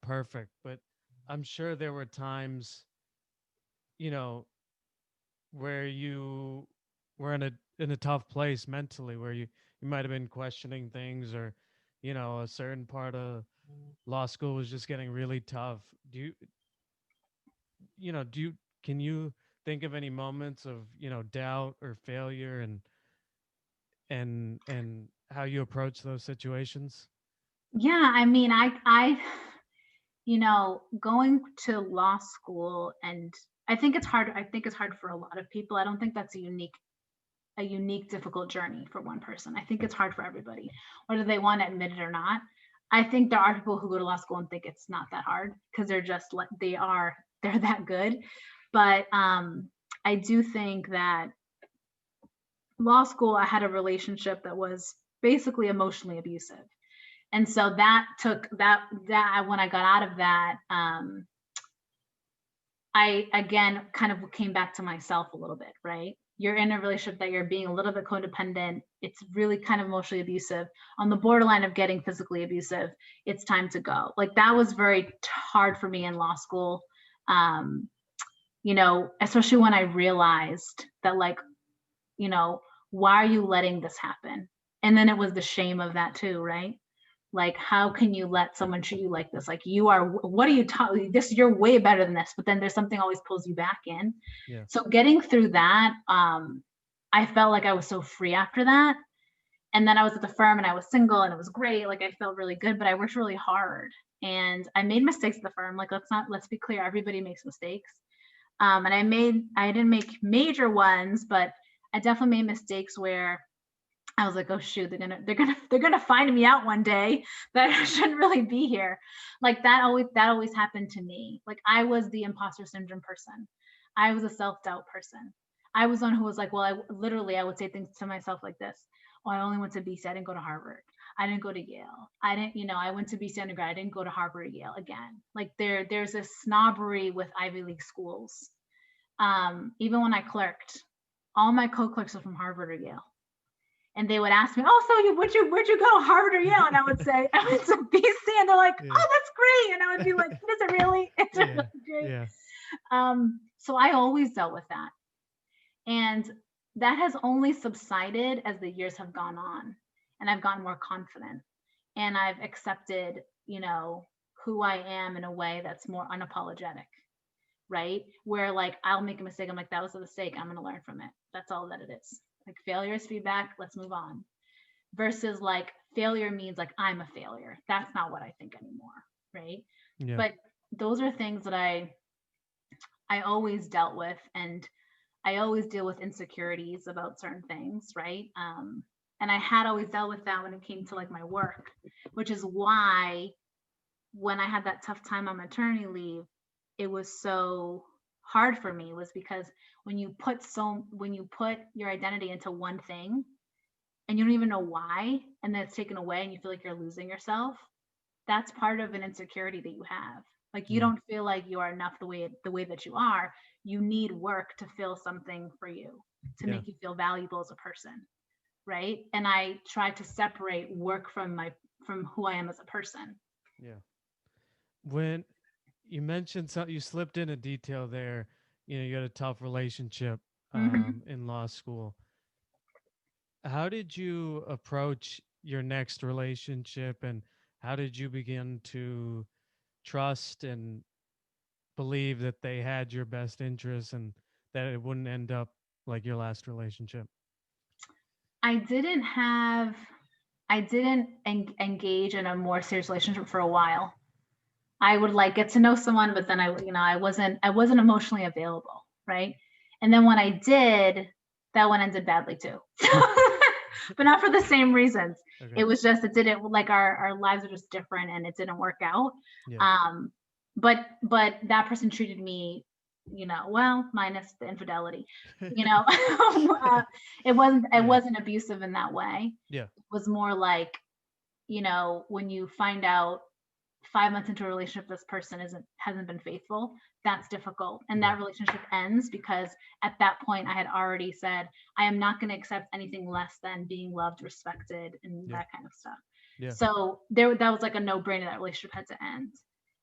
perfect. But I'm sure there were times, you know, where you were in a tough place mentally, where you might have been questioning things, or, a certain part of law school was just getting really tough. Do you can you think of any moments of doubt or failure, and how you approach those situations? Yeah, I mean, going to law school, and I think it's hard. I think it's hard for a lot of people. I don't think that's a unique difficult journey for one person. I think it's hard for everybody, whether they want to admit it or not. I think there are people who go to law school and think it's not that hard because they're just like they're that good. But I do think that law school, I had a relationship that was basically emotionally abusive. And so that took that when I got out of that, I again kind of came back to myself a little bit, right? You're in a relationship that you're being a little bit codependent. It's really kind of emotionally abusive, on the borderline of getting physically abusive. It's time to go. Like that was very hard for me in law school. Um, Especially when I realized that, like, why are you letting this happen? And then it was the shame of that too, right? Like, how can you let someone treat you like this? Like, what are you talking? This, you're way better than this, but then there's something always pulls you back in. Yeah. So getting through that, I felt like I was so free after that. And then I was at the firm and I was single and it was great. Like I felt really good, but I worked really hard and I made mistakes at the firm. Like, let's be clear. Everybody makes mistakes. And I didn't make major ones, but I definitely made mistakes where I was like, oh shoot, they're gonna find me out one day that I shouldn't really be here. Like that always happened to me. Like I was the imposter syndrome person. I was a self-doubt person. I was one who was like, well, I would say things to myself like this. Oh, I only went to BC. I didn't go to Harvard. I didn't go to Yale. I went to BC undergrad. I didn't go to Harvard or Yale again. Like there's a snobbery with Ivy League schools. Even when I clerked, all my co-clerks are from Harvard or Yale. And they would ask me, "Oh, so where'd you go, Harvard or Yale?" And I would say, "I went to BC," and they're like, Yeah. "Oh, that's great," and I would be like, "Is it really? It's Yeah. really great." Yeah. So I always dealt with that, and that has only subsided as the years have gone on, and I've gotten more confident, and I've accepted, who I am in a way that's more unapologetic, right? Where like I'll make a mistake, I'm like, that was a mistake. I'm gonna learn from it. That's all that it is. Like failure is feedback. Let's move on. Versus like failure means like I'm a failure. That's not what I think anymore, right? Yeah. But those are things that I always dealt with, and I always deal with insecurities about certain things, right? And I had always dealt with that when it came to like my work, which is why when I had that tough time on maternity leave, it was so hard for me was because when you put your identity into one thing and you don't even know why, and then it's taken away and you feel like you're losing yourself, that's part of an insecurity that you have. Like you Yeah. don't feel like you are enough the way that you are. You need work to fill something for you, to Yeah. make you feel valuable as a person, right? And I try to separate work from who I am as a person. Yeah. When you mentioned something, you slipped in a detail there. You had a tough relationship Hmm. in law school. How did you approach your next relationship, and how did you begin to trust and believe that they had your best interests and that it wouldn't end up like your last relationship? I didn't have I didn't engage in a more serious relationship for a while. I would like get to know someone, but then I wasn't emotionally available, right? And then when I did, that one ended badly too. But not for the same reasons. Okay. It was just it didn't like our lives are just different and it didn't work out. Yeah. Um, but that person treated me, well, minus the infidelity, it Yeah. wasn't abusive in that way. Yeah. It was more like, when you find out 5 months into a relationship this person hasn't been faithful, that's difficult, and Yeah. that relationship ends because at that point I had already said I am not going to accept anything less than being loved, respected, and Yeah. that kind of stuff. Yeah. So that was like a no-brainer. That relationship had to end.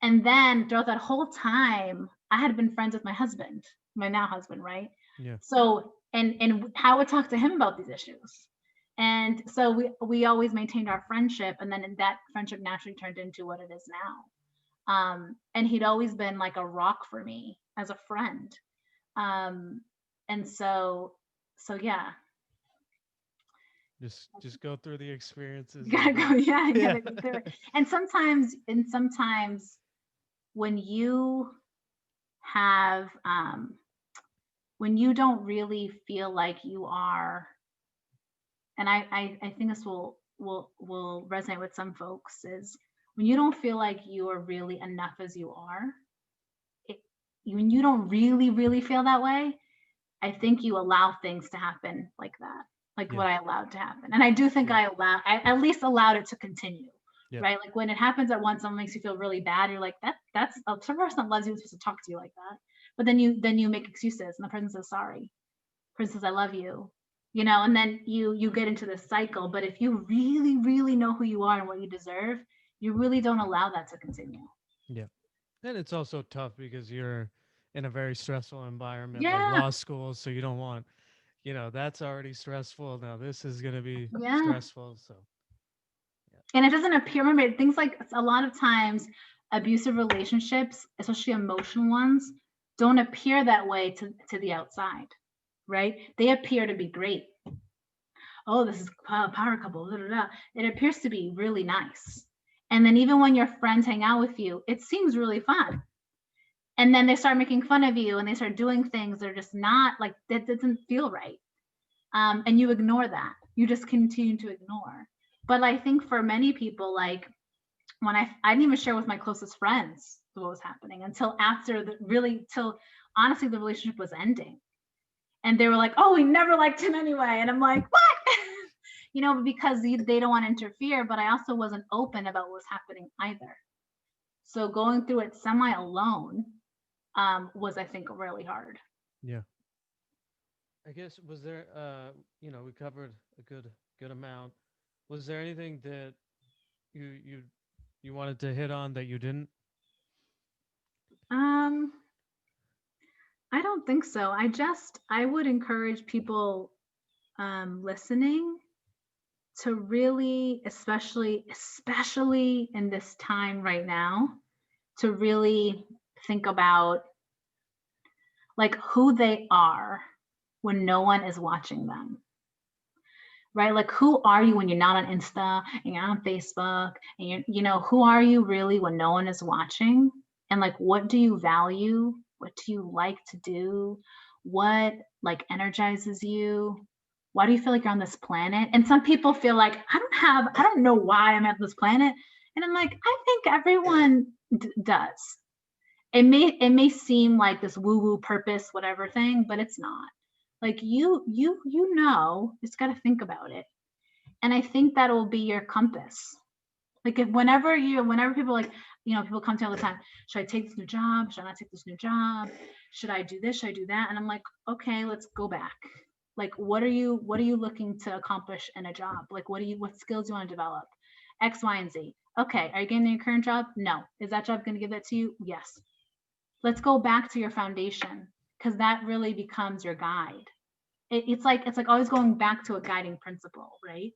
And then throughout that whole time I had been friends with my husband, my now husband, right? Yeah. So and how I would talk to him about these issues. And so we always maintained our friendship, and then that friendship naturally turned into what it is now. And he'd always been like a rock for me as a friend. Um, and so yeah, Just go through the experiences you gotta go, yeah, you yeah. gotta go through it. And sometimes when you have when you don't really feel like you are, and I think this will resonate with some folks, is when you don't feel like you are really enough as you are. it, when you don't really feel that way, I think you allow things to happen like that, like Yeah. what I allowed to happen. And I do think Yeah. I at least allowed it to continue, Yeah. right? Like when it happens at once, someone makes you feel really bad. You're like, that's some person that loves you is supposed to talk to you like that. But then you make excuses, and the person says sorry. The person says I love you, and then you get into this cycle. But if you really know who you are and what you deserve, you really don't allow that to continue. Yeah. And it's also tough because you're in a very stressful environment like Yeah, law school, so you don't want, that's already stressful. Now this is going to be yeah. stressful. So, yeah. And it doesn't appear, remember, things like a lot of times abusive relationships, especially emotional ones, don't appear that way to the outside, right? They appear to be great. Oh, this is a power couple. Blah, blah, blah. It appears to be really nice. And then even when your friends hang out with you, it seems really fun. And then they start making fun of you and they start doing things that are just not like, that doesn't feel right. And you ignore that. You just continue to ignore. But I think for many people, like when I didn't even share with my closest friends what was happening until after till honestly the relationship was ending. And they were like, oh, we never liked him anyway. And I'm like, what? Because they don't want to interfere, but I also wasn't open about what was happening either. So going through it semi alone was, I think, really hard. Yeah. I guess was there we covered a good amount. Was there anything that you you you wanted to hit on that you didn't? Um, I don't think so. I would encourage people listening to really, especially in this time right now, to really think about like who they are when no one is watching them, right? Like who are you when you're not on Insta and you're on Facebook, and who are you really when no one is watching? And like what do you value? What do you like to do? What like energizes you? Why do you feel like you're on this planet? And some people feel like I don't know why I'm at this planet. And I'm like, I think everyone does. it may seem like this woo woo purpose whatever thing, but it's not. Like you just got to think about it. And I think that will be your compass. Like if whenever people like, people come to me all the time, should I take this new job? Should I not take this new job? Should I do this? Should I do that? And I'm like, okay, let's go back. Like what are you looking to accomplish in a job? Like what skills do you want to develop? X, Y, and Z. Okay, are you getting your current job? No. Is that job going to give that to you? Yes. Let's go back to your foundation because that really becomes your guide. It's like always going back to a guiding principle, right?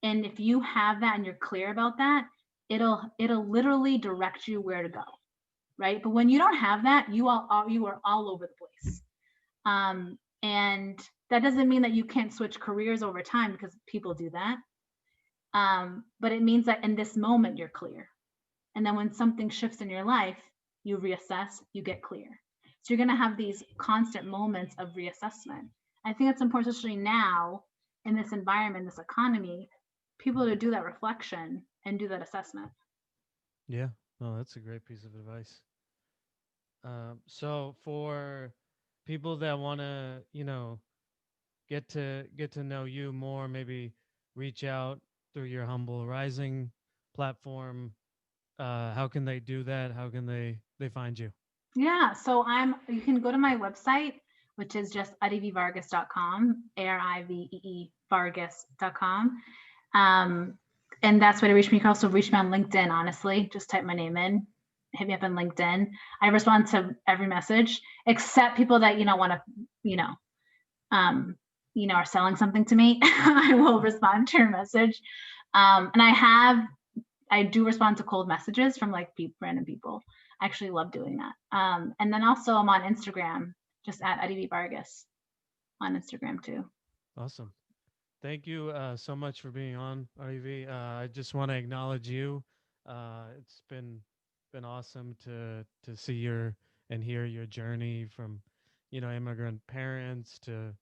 And if you have that and you're clear about that, it'll literally direct you where to go, right? But when you don't have that, you are all over the place. And that doesn't mean that you can't switch careers over time because people do that. But it means that in this moment you're clear. And then when something shifts in your life, you reassess, you get clear. So you're going to have these constant moments of reassessment. I think it's important, especially now in this environment, this economy, people to do that reflection and do that assessment. Yeah. Oh, that's a great piece of advice. So for people that want to, get to know you more, maybe reach out through your Humble Rising platform. How can they do that? How can they find you? Yeah, so you can go to my website, which is just ariveevargas.com, ARIVEE Vargas.com. And that's where to reach me. You can also reach me on LinkedIn, honestly. Just type my name in, hit me up on LinkedIn. I respond to every message, except people that, want to, you know, um, are selling something to me. I will respond to your message. And I do respond to cold messages from like random people. I actually love doing that. And then also I'm on Instagram, just at Arivee Vargas on Instagram too. Awesome. Thank you so much for being on, REV. I just want to acknowledge you. It's been awesome to see your and hear your journey from, immigrant parents to,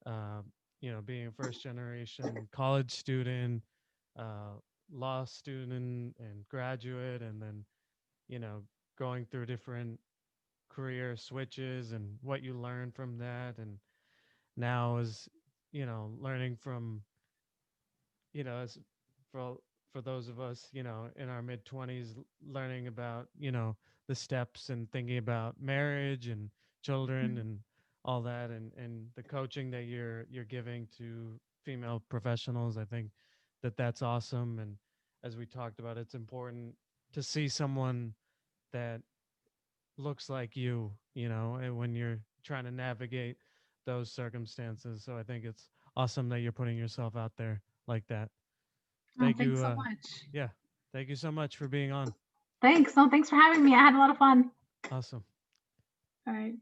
uh, being a first generation college student, uh, law student, and graduate, and then, you know, going through different career switches and what you learned from that, and now is, learning from, as for for those of us, in our mid 20s, learning about, the steps and thinking about marriage and children and all that, and the coaching that you're giving to female professionals. I think that that's awesome. And as we talked about, it's important to see someone that looks like you, and when you're trying to navigate those circumstances. So I think it's awesome that you're putting yourself out there like that. Oh, Thank thanks you. so much. Yeah. Thank you so much for being on. Thanks. No, thanks for having me. I had a lot of fun. Awesome. All right.